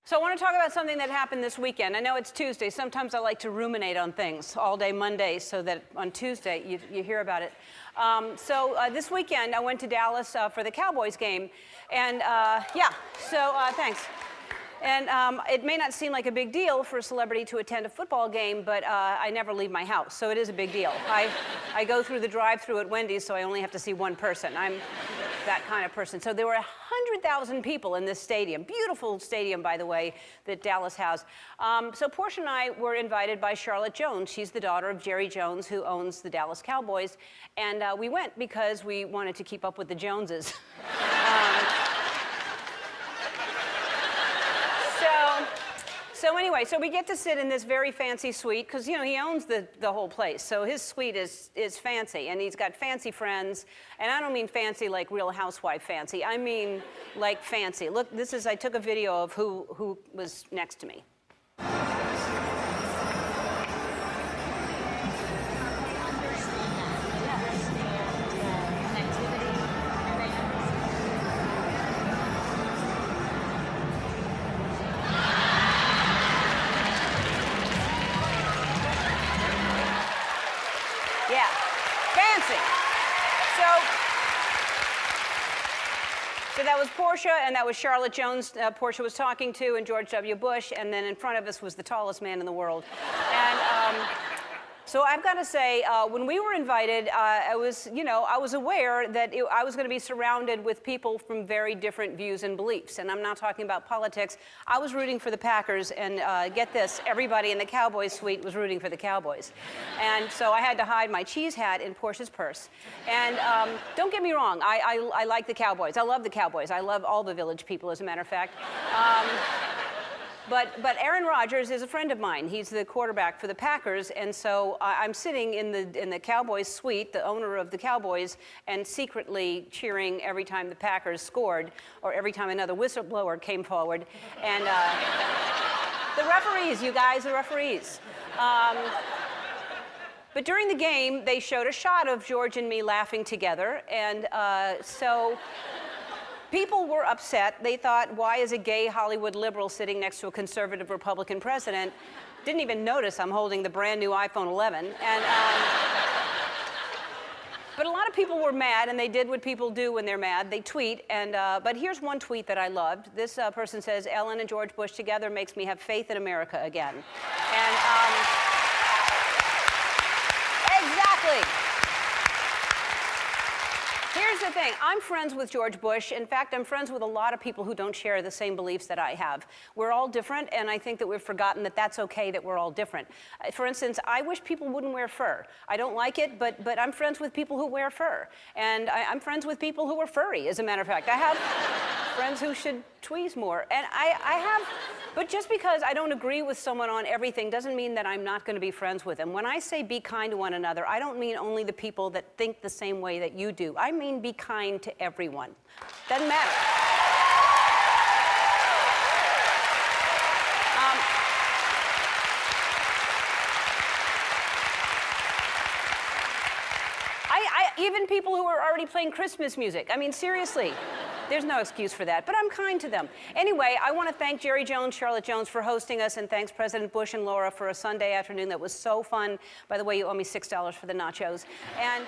So I want to talk about something that happened this weekend. I know it's Tuesday. Sometimes I like to ruminate on things all day Monday so that on Tuesday you hear about it. This weekend I went to Dallas for the Cowboys game. And thanks. And it may not seem like a big deal for a celebrity to attend a football game, but I never leave my house, so it is a big deal. I go through the drive-thru at Wendy's, so I only have to see one person. I'm that kind of person. So there were 100,000 people in this stadium. Beautiful stadium, by the way, that Dallas has. So Portia and I were invited by Charlotte Jones. She's the daughter of Jerry Jones, who owns the Dallas Cowboys. And we went because we wanted to keep up with the Joneses. So we get to sit in this very fancy suite because, you know, he owns the whole place. So his suite is fancy, and he's got fancy friends. And I don't mean fancy like Real Housewife fancy. I mean like fancy. Look, I took a video of who was next to me. Yeah, fancy. So that was Portia, and that was Charlotte Jones. Portia was talking to, and George W. Bush, and then in front of us was the tallest man in the world. And so I've got to say, when we were invited, I was aware that I was going to be surrounded with people from very different views and beliefs. And I'm not talking about politics. I was rooting for the Packers, and get this, everybody in the Cowboys suite was rooting for the Cowboys. And so I had to hide my cheese hat in Portia's purse. And don't get me wrong, I like the Cowboys. I love the Cowboys. I love all the Village people, as a matter of fact. But Aaron Rodgers is a friend of mine. He's the quarterback for the Packers, and so I'm sitting in the Cowboys suite, the owner of the Cowboys, and secretly cheering every time the Packers scored, or every time another whistleblower came forward. And the referees, you guys, the referees. But during the game, they showed a shot of George and me laughing together, and so people were upset. They thought, why is a gay Hollywood liberal sitting next to a conservative Republican president? Didn't even notice I'm holding the brand new iPhone 11. And, but a lot of people were mad, and they did what people do when they're mad. They tweet, but here's one tweet that I loved. This person says, Ellen and George Bush together makes me have faith in America again. And exactly. Here's the thing. I'm friends with George Bush. In fact, I'm friends with a lot of people who don't share the same beliefs that I have. We're all different, and I think that we've forgotten that that's okay that we're all different. For instance, I wish people wouldn't wear fur. I don't like it, but I'm friends with people who wear fur. And I'm friends with people who are furry, as a matter of fact. I have friends who should tweeze more. And but just because I don't agree with someone on everything doesn't mean that I'm not going to be friends with them. When I say be kind to one another, I don't mean only the people that think the same way that you do. I mean be kind to everyone. Doesn't matter. Even people who are already playing Christmas music. I mean, seriously. There's no excuse for that, but I'm kind to them. Anyway, I want to thank Jerry Jones, Charlotte Jones for hosting us, and thanks President Bush and Laura for a Sunday afternoon that was so fun. By the way, you owe me $6 for the nachos. And